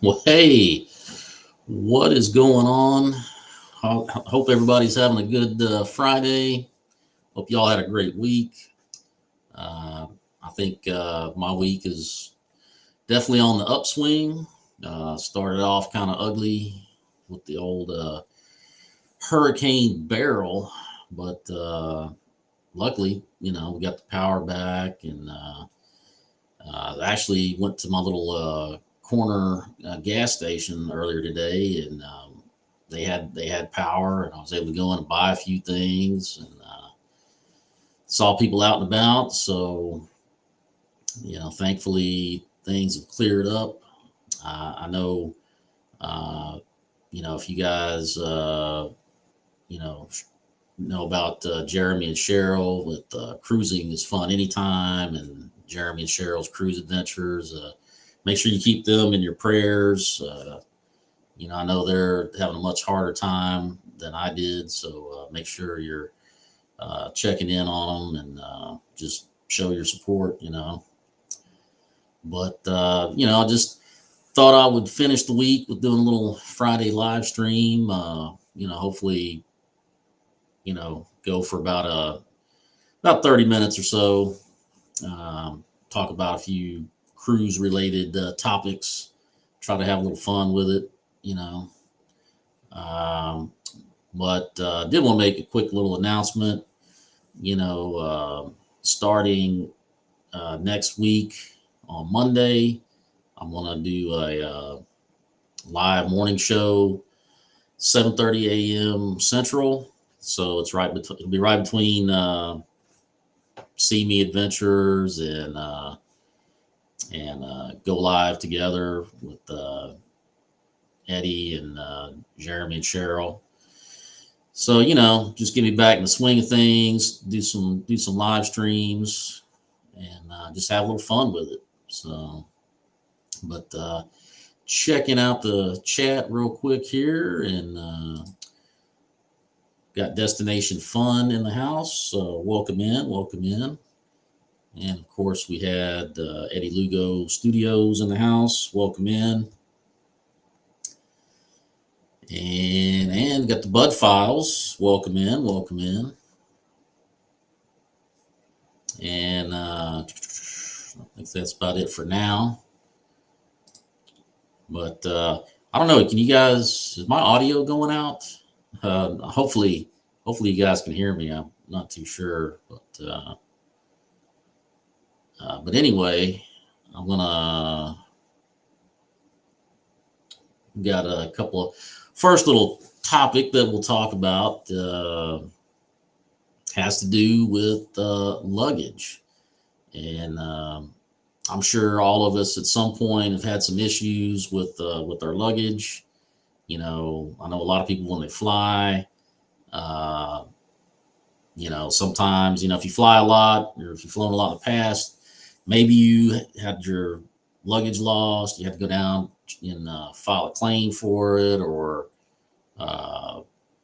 Well, hey, what is going on? Hope everybody's having a good Friday. Hope y'all had a great week. Uh, I think my week is definitely on the upswing. Started off kind of ugly with the old Hurricane Barrel, but luckily, we got the power back and actually went to my little corner gas station earlier today, and they had power, and I was able to go in and buy a few things, and saw people out and about. So thankfully things have cleared up. I know, if you guys you know know about Jeremy and Cheryl with cruising is fun anytime, and Jeremy and Cheryl's cruise adventures. Make sure you keep them in your prayers. I know they're having a much harder time than I did, so make sure you're checking in on them and just show your support. But I just thought I would finish the week with doing a little Friday live stream. Hopefully, go for about 30 minutes or so. Talk about a few cruise related topics. Try to have a little fun with it. you know. Um, but did want to make a quick little announcement. Starting next week on Monday, I'm gonna do a live morning show, 7:30 a.m. Central. So it'll be right between See Me Adventures and go live together with Eddie and Jeremy and Cheryl. So just get me back in the swing of things, do some live streams, and just have a little fun with it. So, but checking out the chat real quick here, and got Destination Fun in the house. So welcome in. And of course, we had Eddie Lugo Studios in the house. Welcome in. And got the Bud Files. Welcome in. And I think that's about it for now. But I don't know. Can you guys? Is my audio going out? Hopefully you guys can hear me. I'm not too sure, but anyway, I'm gonna got a couple of first little topic that we'll talk about has to do with luggage, and I'm sure all of us at some point have had some issues with our luggage. I know a lot of people when they fly. Sometimes if you fly a lot or if you've flown a lot in the past, maybe you had your luggage lost. You had to go down and file a claim for it, or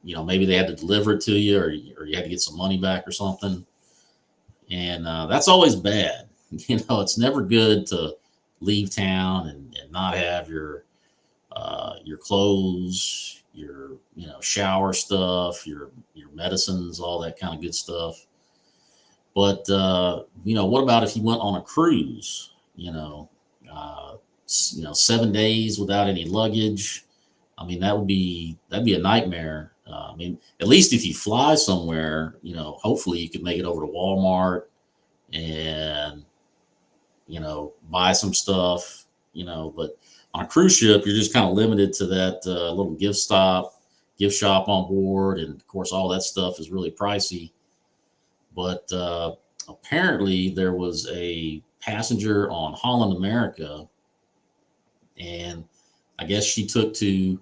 maybe they had to deliver it to you, or you had to get some money back or something. And that's always bad. It's never good to leave town and not have your clothes, your shower stuff, your medicines, all that kind of good stuff. But what about if you went on a cruise? 7 days without any luggage. I mean, that'd be a nightmare. At least if you fly somewhere, hopefully you could make it over to Walmart and buy some stuff. But on a cruise ship, you're just kind of limited to that little gift shop on board, and of course, all that stuff is really pricey. But apparently, there was a passenger on Holland America, and I guess she took to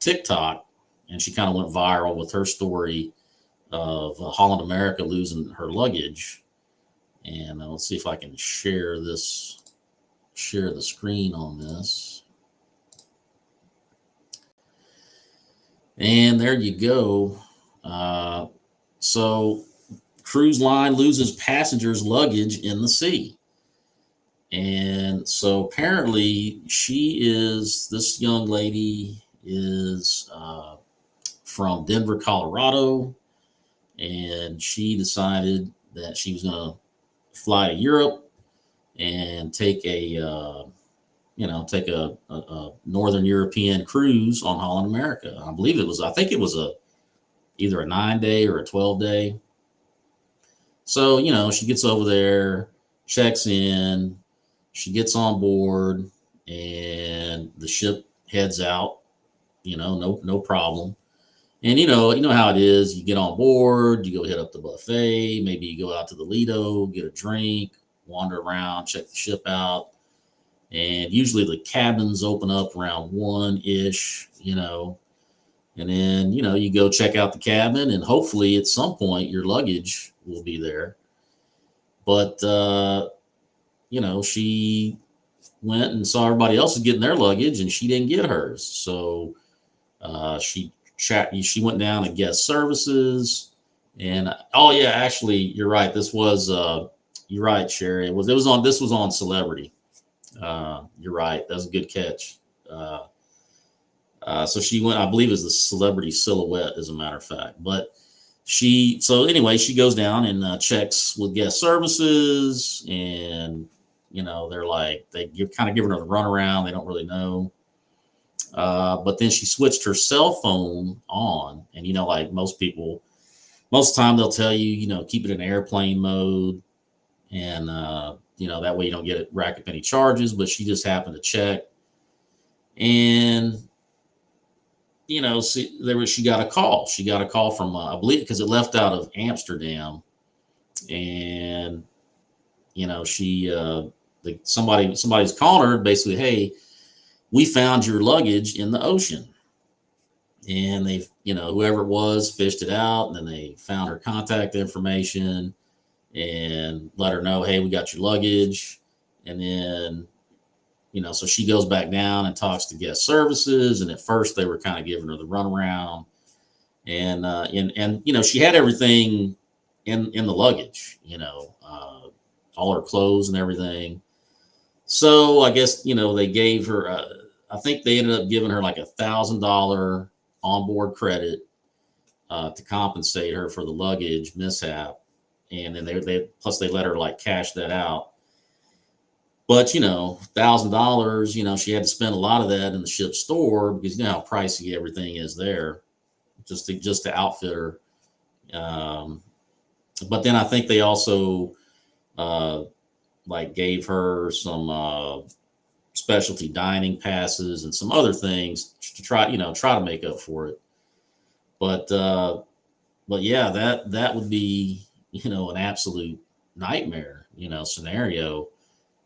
TikTok, and she kind of went viral with her story of Holland America losing her luggage. And let's see if I can share the screen on this. And there you go. So cruise line loses passengers' luggage in the sea. And so apparently this young lady is from Denver, Colorado, and she decided that she was going to fly to Europe and take a Northern European cruise on Holland America. I think it was either a 9 day or a 12 day. So, she gets over there, checks in, she gets on board, and the ship heads out, no problem. And you know how it is. You get on board, you go hit up the buffet, maybe you go out to the Lido, get a drink, wander around, check the ship out. And usually the cabins open up around 1 ish, and then you go check out the cabin, and hopefully at some point your luggage will be there. But she went and saw everybody else is getting their luggage, and she didn't get hers. So she went down to guest services, and oh yeah, actually you're right. You're right, Sherry. This was on Celebrity. You're right. That's a good catch. So she went, I believe, as the Celebrity Silhouette, as a matter of fact. But so anyway, she goes down and checks with guest services, and they're like they're kind of giving her the runaround. They don't really know. But then she switched her cell phone on, and like most people, most of the time they'll tell you, keep it in airplane mode, and that way you don't rack up any charges. But she just happened to check, and she got a call. She got a call from I believe, because it left out of Amsterdam, and somebody's calling her basically, hey, we found your luggage in the ocean. And they, whoever it was fished it out, and then they found her contact information and let her know, hey, we got your luggage. And then, so she goes back down and talks to guest services. And at first they were kind of giving her the runaround, and she had everything in the luggage, all her clothes and everything. So I guess, they gave her, I think they ended up giving her like $1,000 onboard credit to compensate her for the luggage mishap. And then they let her like cash that out. But, $1,000, she had to spend a lot of that in the ship store, because you know how pricey everything is there, just to outfit her. But then I think they also gave her some specialty dining passes and some other things to try to make up for it. But yeah, that would be, an absolute nightmare, scenario.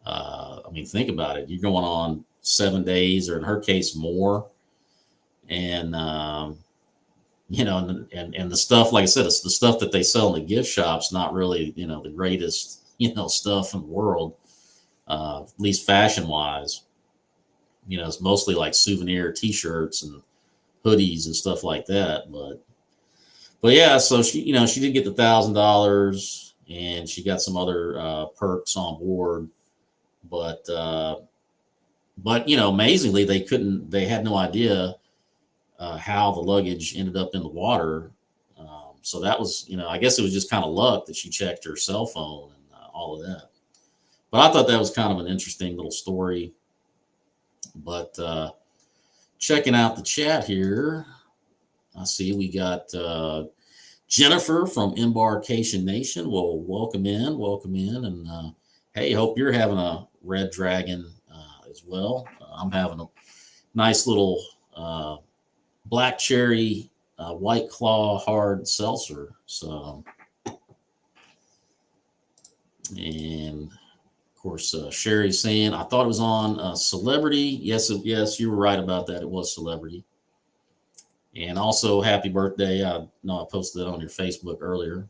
I mean, think about it. You're going on 7 days, or in her case, more. And, and the stuff, like I said, it's the stuff that they sell in the gift shops, not really, the greatest, stuff in the world, at least fashion wise. It's mostly like souvenir T-shirts and hoodies and stuff like that. But yeah, so she did get the $1,000, and she got some other perks on board. But amazingly, they had no idea how the luggage ended up in the water. So that was, I guess it was just kind of luck that she checked her cell phone and all of that. But I thought that was kind of an interesting little story. But checking out the chat here, I see we got Jennifer from Embarkation Nation. Well, welcome in, and hey, hope you're having a Red Dragon as well. I'm having a nice little black cherry White Claw hard seltzer. So, and of course, Sherry's saying, I thought it was on Celebrity. Yes, you were right about that. It was Celebrity. And also, happy birthday. I know I posted that on your Facebook earlier.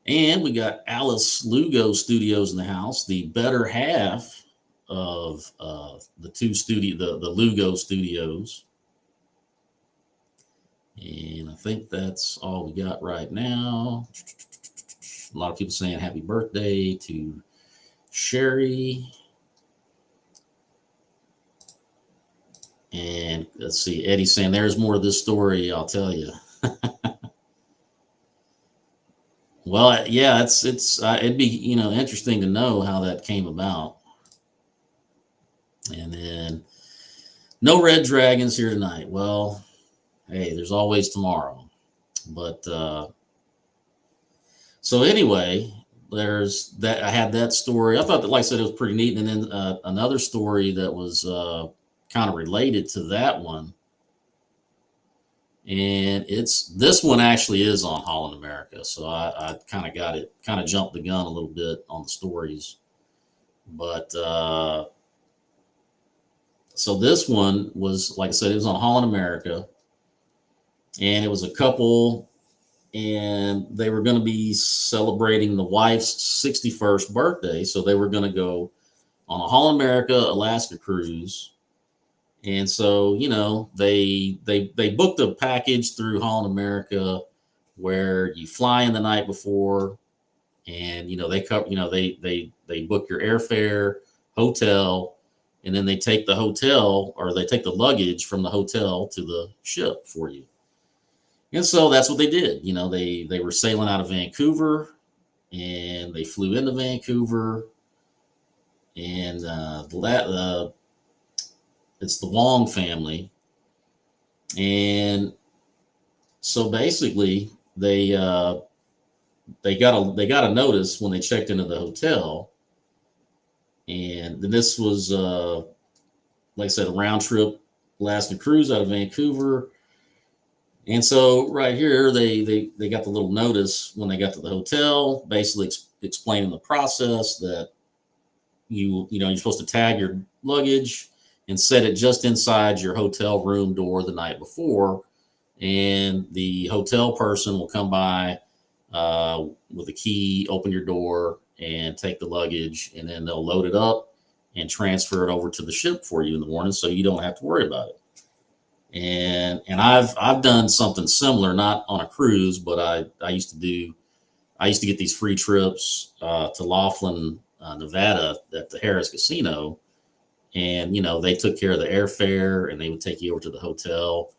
And we got Alice Lugo Studios in the house, the better half of the Lugo Studios. And I think that's all we got right now. A lot of people saying happy birthday to Sherry. And let's see, Eddie's saying there's more to this story, I'll tell you. Well, yeah, it'd be interesting to know how that came about. And then no red dragons here tonight. Well, hey, there's always tomorrow. But so anyway, there's that. I had that story. I thought that, like I said, it was pretty neat. And then another story that was kind of related to that one. And this one actually is on Holland America. So I kind of jumped the gun a little bit on the stories. But so this one was, like I said, it was on Holland America. And it was a couple, and they were going to be celebrating the wife's 61st birthday. So they were going to go on a Holland America Alaska cruise. And so, they booked a package through Holland America where you fly in the night before, and they cover, they book your airfare, hotel, and then they take the luggage from the hotel to the ship for you. And so that's what they did. They were sailing out of Vancouver, and they flew into Vancouver, and it's the Wong family. And so basically they got a notice when they checked into the hotel. And then this was like I said, a round trip Alaska cruise out of Vancouver. And so right here they got the little notice when they got to the hotel, basically explaining the process that you're supposed to tag your luggage and set it just inside your hotel room door the night before. And the hotel person will come by with a key, open your door, and take the luggage, and then they'll load it up and transfer it over to the ship for you in the morning, so you don't have to worry about it. And I've done something similar, not on a cruise, but I used to get these free trips to Laughlin, Nevada, at the Harris Casino. And, they took care of the airfare, and they would take you over to the hotel,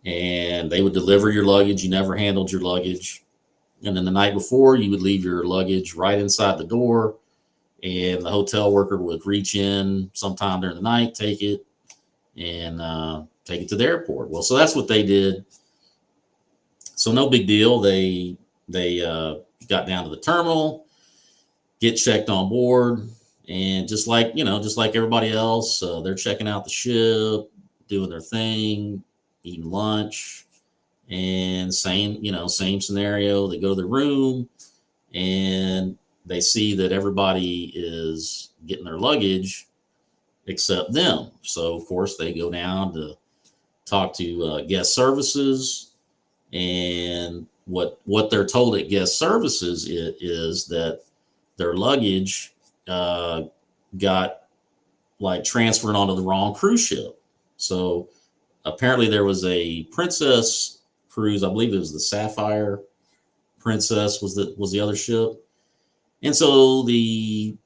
and they would deliver your luggage. You never handled your luggage. And then the night before, you would leave your luggage right inside the door, and the hotel worker would reach in sometime during the night, take it, and take it to the airport. Well, so that's what they did. So no big deal. They got down to the terminal, get checked on board. And just like everybody else, they're checking out the ship, doing their thing, eating lunch, and same scenario. They go to the room, and they see that everybody is getting their luggage except them. So of course they go down to talk to guest services, and what they're told at guest services is that their luggage got like transferred onto the wrong cruise ship. So apparently there was a Princess cruise. I believe it was the Sapphire Princess was the other ship. And so the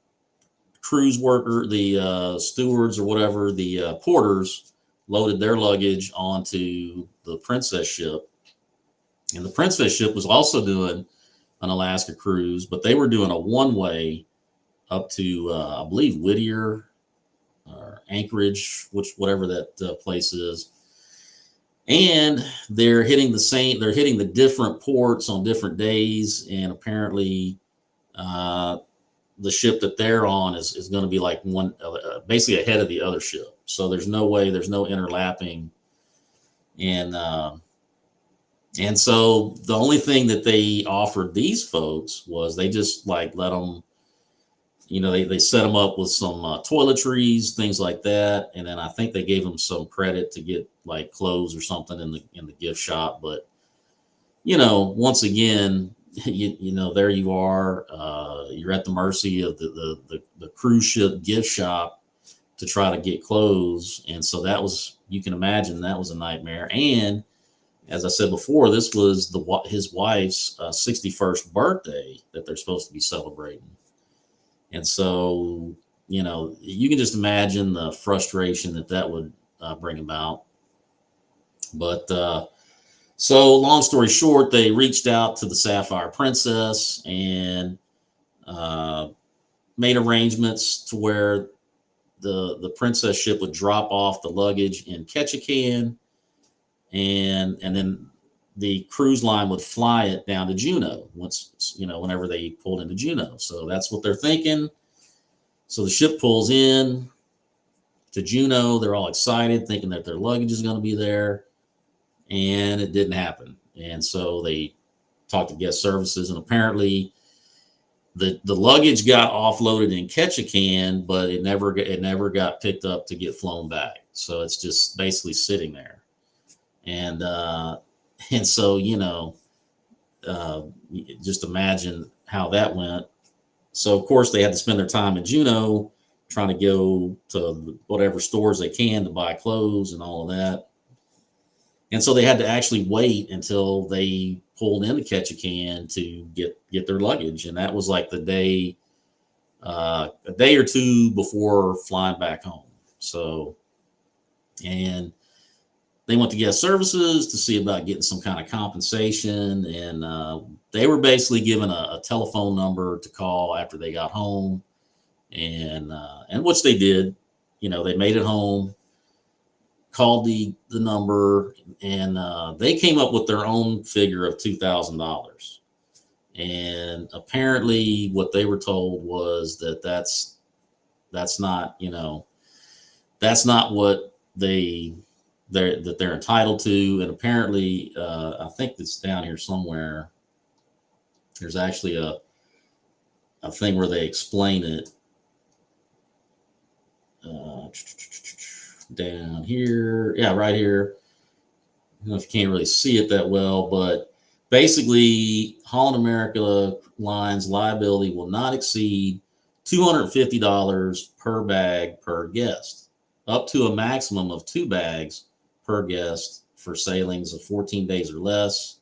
cruise worker, the stewards or whatever, the porters loaded their luggage onto the Princess ship. And the Princess ship was also doing an Alaska cruise, but they were doing a one-way up to I believe Whittier or Anchorage, whatever that place is. And they're hitting the different ports on different days, and apparently the ship that they're on is going to be like one basically ahead of the other ship. So there's no interlapping, and so the only thing that they offered these folks was they just like let them. They set them up with some toiletries, things like that, and then I think they gave them some credit to get like clothes or something in the gift shop. But once again, there you are. You're at the mercy of the cruise ship gift shop to try to get clothes, and so you can imagine that was a nightmare. And as I said before, this was his wife's 61st birthday that they're supposed to be celebrating. And so, you can just imagine the frustration that would bring about. But so, long story short, they reached out to the Sapphire Princess and uh, made arrangements to where the princess ship would drop off the luggage in Ketchikan, and then the cruise line would fly it down to Juneau whenever they pulled into Juneau. So that's what they're thinking. So the ship pulls in to Juneau. They're all excited, thinking that their luggage is going to be there, and it didn't happen. And so they talked to guest services, and apparently the luggage got offloaded in Ketchikan, but it never got picked up to get flown back. So it's just basically sitting there. And so just imagine how that went. So of course they had to spend their time in Juneau trying to go to whatever stores they can to buy clothes and all of that. And so they had to actually wait until they pulled into Ketchikan to get their luggage, and that was like a day or two before flying back home. So, and they went to guest services to see about getting some kind of compensation, and they were basically given a telephone number to call after they got home, and which they did. They made it home, called the number, and they came up with their own figure of $2,000. And apparently, what they were told was that's not that's not what they're entitled to. And apparently, I think it's down here somewhere. There's actually a thing where they explain it. Down here, yeah, right here. I don't know if you can't really see it that well, but basically, Holland America Lines liability will not exceed $250 per bag per guest, up to a maximum of 2 bags per guest for sailings of 14 days or less.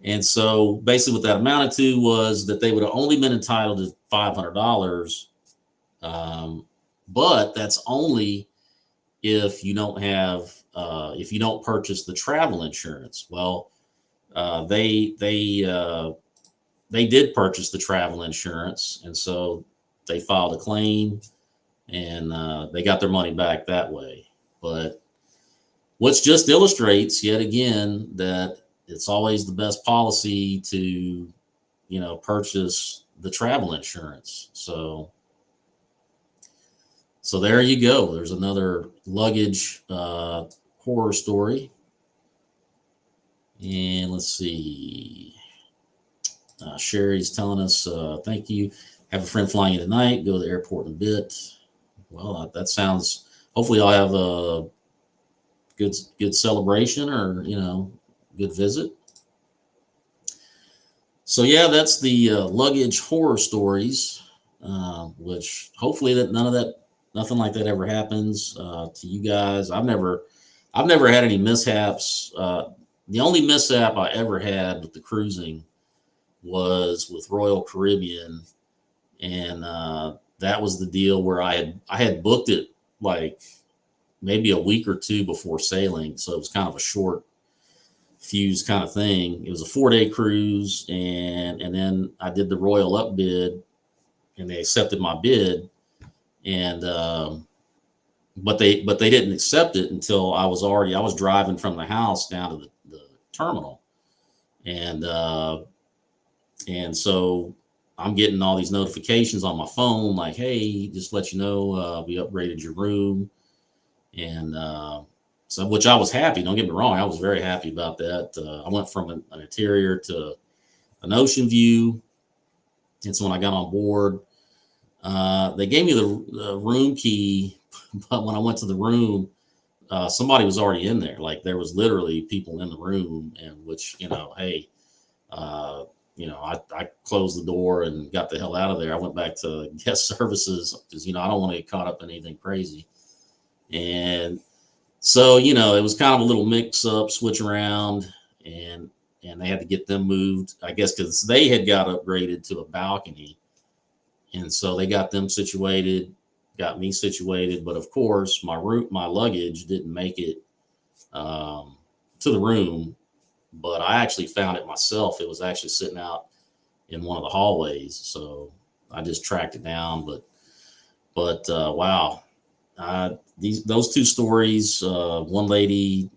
And so basically what that amounted to was that they would have only been entitled to $500, but that's only if you don't purchase the travel insurance. Well, they did purchase the travel insurance, and so they filed a claim, and they got their money back that way. But which just illustrates yet again that it's always the best policy to purchase the travel insurance. So there you go. There's another luggage horror story. And let's see. Sherry's telling us, thank you. Have a friend flying in tonight. Go to the airport in a bit. Well, that sounds, hopefully I'll have a good celebration or, good visit. So yeah, that's the luggage horror stories, which hopefully nothing like that ever happens to you guys. I've never had any mishaps. The only mishap I ever had with the cruising was with Royal Caribbean, and that was the deal where I had booked it like maybe a week or two before sailing, so it was kind of a short fuse kind of thing. It was a 4-day cruise, and then I did the Royal upbid, and they accepted my bid. And but they didn't accept it until I was driving from the house down to the terminal, and so I'm getting all these notifications on my phone like, hey, just let you know we upgraded your room, and so which I was happy. Don't get me wrong, I was very happy about that. I went from an interior to an ocean view, and so when I got on board, they gave me the room key, but when I went to the room, somebody was already in there. Like there was literally people in the room, and which, hey, I closed the door and got the hell out of there. I went back to guest services because, I don't want to get caught up in anything crazy. And so, it was kind of a little mix up, switch around, and they had to get them moved, I guess, because they had got upgraded to a balcony. And so they got them situated, got me situated. But of course, my luggage didn't make it to the room. But I actually found it myself. It was actually sitting out in one of the hallways. So I just tracked it down. But wow, those two stories. One lady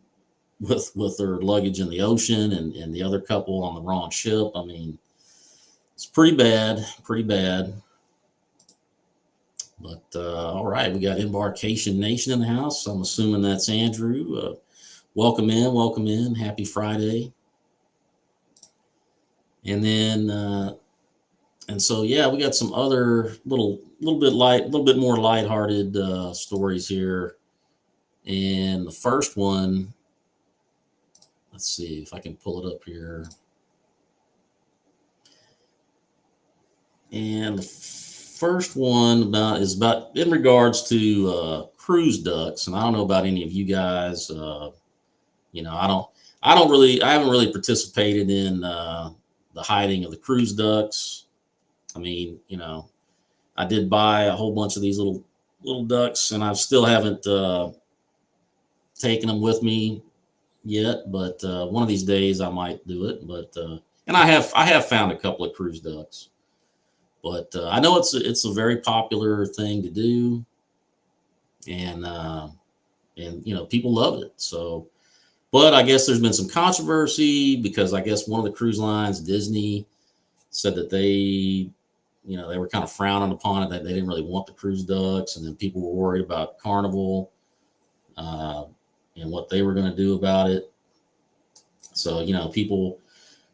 with her luggage in the ocean, and the other couple on the wrong ship. I mean, it's pretty bad, pretty bad. But all right, we got Embarkation Nation in the house. I'm assuming that's Andrew. Welcome in, welcome in. Happy Friday. And then and so yeah, we got some other little bit more lighthearted stories here. And the first one, let's see if I can pull it up here. And the first one is about in regards to cruise ducks. And I don't know about any of you guys. I haven't really participated in the hiding of the cruise ducks. I mean, I did buy a whole bunch of these little ducks, and I still haven't taken them with me yet. But one of these days I might do it. But and I have found a couple of cruise ducks. But I know it's a very popular thing to do, and people love it. So, but I guess there's been some controversy because I guess one of the cruise lines, Disney, said that they were kind of frowning upon it, that they didn't really want the cruise ducks, and then people were worried about Carnival and what they were going to do about it. So people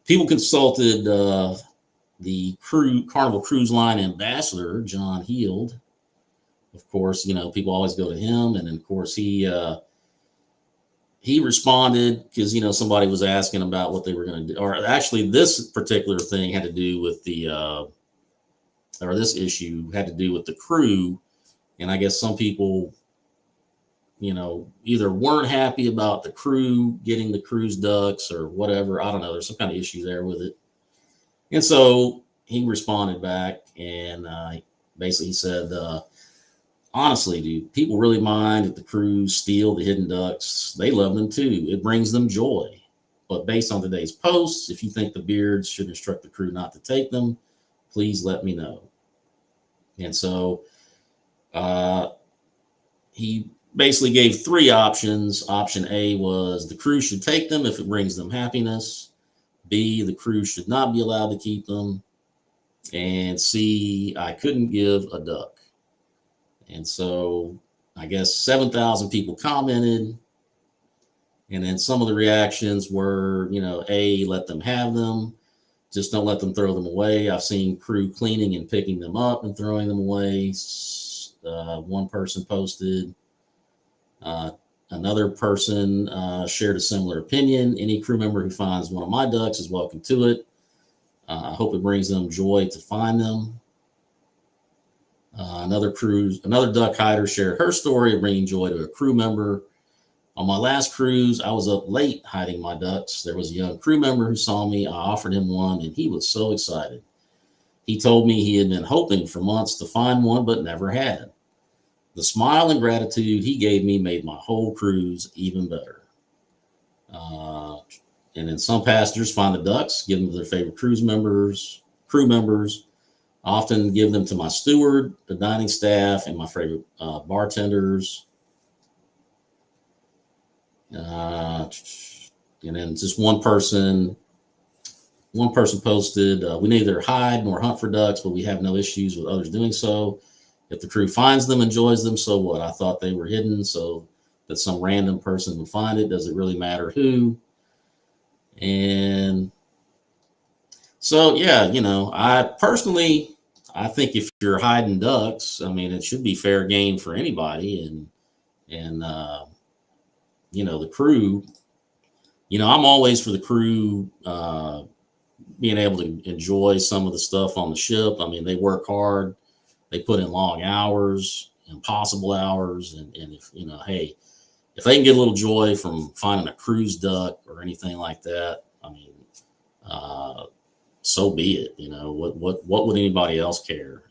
consulted the Carnival Cruise Line ambassador, John Heald. Of course, people always go to him, and of course he responded because somebody was asking about what they were going to do, or actually this particular thing had to do with this issue had to do with the crew, and I guess some people either weren't happy about the crew getting the cruise ducks or whatever. I don't know. There's some kind of issue there with it. And so he responded back, and basically he said, honestly, dude, people really mind if the crew steal the hidden ducks. They love them too. It brings them joy. But based on today's posts, if you think the beards should instruct the crew not to take them, please let me know. And so he basically gave three options. Option A was the crew should take them if it brings them happiness. B, the crew should not be allowed to keep them. And C, I couldn't give a duck. And so I guess 7,000 people commented. And then some of the reactions were, A, let them have them. Just don't let them throw them away. I've seen crew cleaning and picking them up and throwing them away. One person posted. Another person shared a similar opinion. Any crew member who finds one of my ducks is welcome to it. I hope it brings them joy to find them. Another duck hider shared her story of bringing joy to a crew member. On my last cruise, I was up late hiding my ducks. There was a young crew member who saw me. I offered him one, and he was so excited. He told me he had been hoping for months to find one, but never had. The smile and gratitude he gave me made my whole cruise even better. And then some passengers find the ducks, give them to their favorite crew members, often give them to my steward, the dining staff, and my favorite bartenders. And then just one person posted, we neither hide nor hunt for ducks, but we have no issues with others doing so. If the crew finds them, enjoys them, so what? I thought they were hidden so that some random person would find it. Does it really matter who? And so, yeah, I think if you're hiding ducks, I mean, it should be fair game for anybody. And the crew, I'm always for the crew being able to enjoy some of the stuff on the ship. I mean, they work hard. They put in long hours, impossible hours. And if, hey, if they can get a little joy from finding a cruise duck or anything like that, I mean, so be it. What would anybody else care?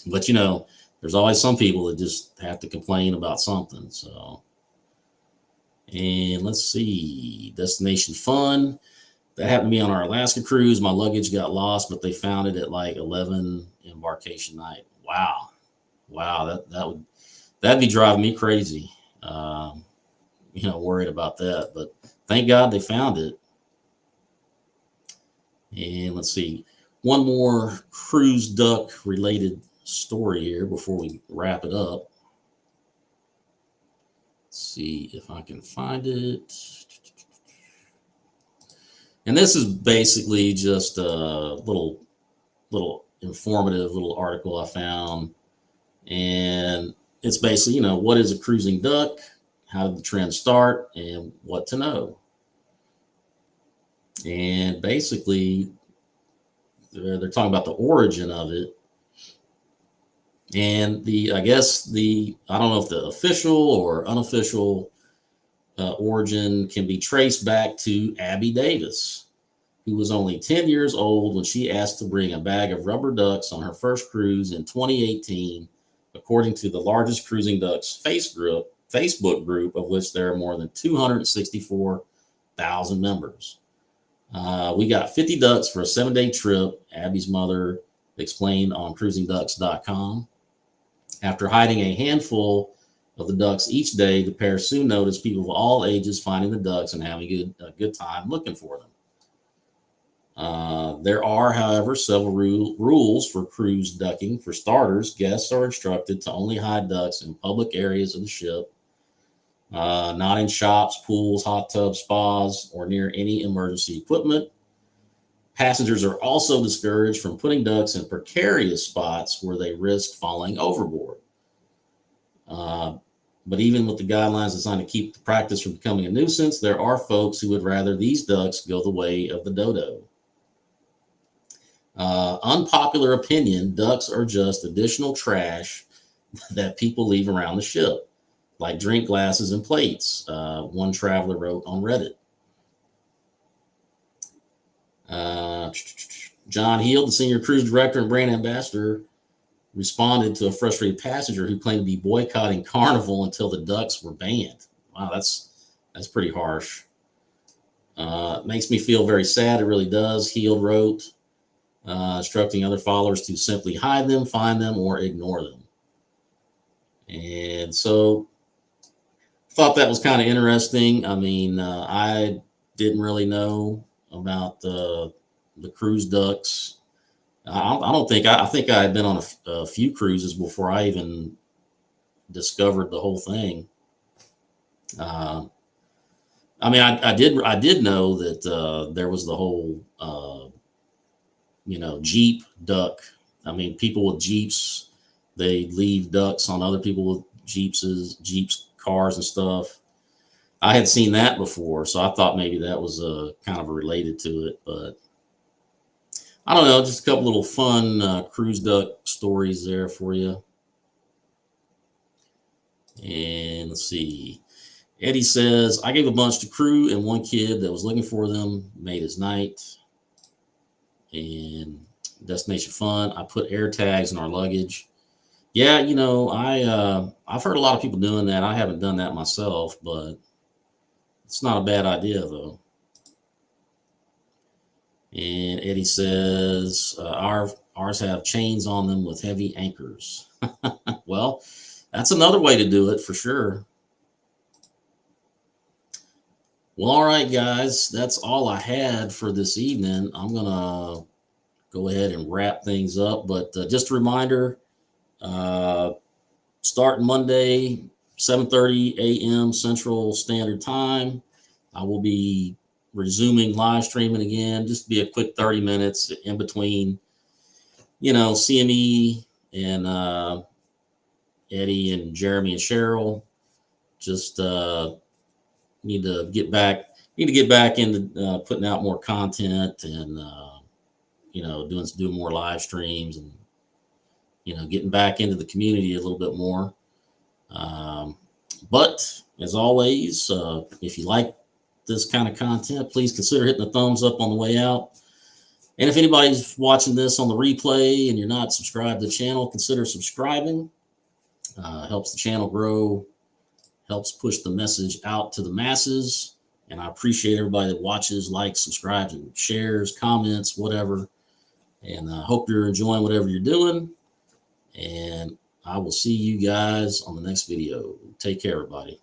But there's always some people that just have to complain about something. So, and let's see, destination fun. That happened to me on our Alaska cruise. My luggage got lost, but they found it at like 11 embarkation night. Wow. Wow. That'd be driving me crazy. Worried about that, but thank God they found it. And let's see, one more cruise duck related story here before we wrap it up. Let's see if I can find it. And this is basically just a little informative little article I found. And it's basically, what is a cruising duck? How did the trend start? And what to know? And basically, they're talking about the origin of it. And I don't know if the official or unofficial origin can be traced back to Abby Davis, who was only 10 years old when she asked to bring a bag of rubber ducks on her first cruise in 2018, according to the largest cruising ducks Facebook group, of which there are more than 264,000 members. We got 50 ducks for a 7-day trip, Abby's mother explained on cruisingducks.com. After hiding a handful of the ducks each day, the pair soon noticed people of all ages finding the ducks and having a good time looking for them. There are, however, several rules for cruise ducking. For starters, guests are instructed to only hide ducks in public areas of the ship, not in shops, pools, hot tubs, spas, or near any emergency equipment. Passengers are also discouraged from putting ducks in precarious spots where they risk falling overboard. But even with the guidelines designed to keep the practice from becoming a nuisance, there are folks who would rather these ducks go the way of the dodo. Unpopular opinion, ducks are just additional trash that people leave around the ship, like drink glasses and plates, one traveler wrote on Reddit. John Heald, the senior cruise director and brand ambassador, responded to a frustrated passenger who claimed to be boycotting Carnival until the ducks were banned. Wow, that's pretty harsh. Makes me feel very sad. It really does, Heald wrote, instructing other followers to simply hide them, find them, or ignore them. And so thought that was kind of interesting. I mean, I didn't really know about the cruise ducks. I think I had been on a few cruises before I even discovered the whole thing. I mean, I did know that there was the whole Jeep duck. I mean, people with Jeeps, they leave ducks on other people with Jeeps, cars and stuff. I had seen that before, so I thought maybe that was kind of related to it, but I don't know, just a couple little fun cruise duck stories there for you. And let's see. Eddie says, I gave a bunch to crew and one kid that was looking for them made his night. And destination fun, I put air tags in our luggage. Yeah, I've heard a lot of people doing that. I haven't done that myself, but it's not a bad idea though. And Eddie says, ours have chains on them with heavy anchors. Well, that's another way to do it for sure. Well, all right, guys, that's all I had for this evening. I'm going to go ahead and wrap things up. But just a reminder, starting Monday, 7:30 a.m. Central Standard Time, I will be resuming live streaming again. Just be a quick 30 minutes in between, CME and Eddie and Jeremy and Cheryl. Just need to get back into putting out more content and doing more live streams and getting back into the community a little bit more. But as always, if you like this kind of content, please consider hitting the thumbs up on the way out. And if anybody's watching this on the replay and you're not subscribed to the channel, consider subscribing. Helps the channel grow, helps push the message out to the masses. And I appreciate everybody that watches, likes, subscribes, and shares, comments, whatever. And I hope you're enjoying whatever you're doing. And I will see you guys on the next video. Take care, everybody.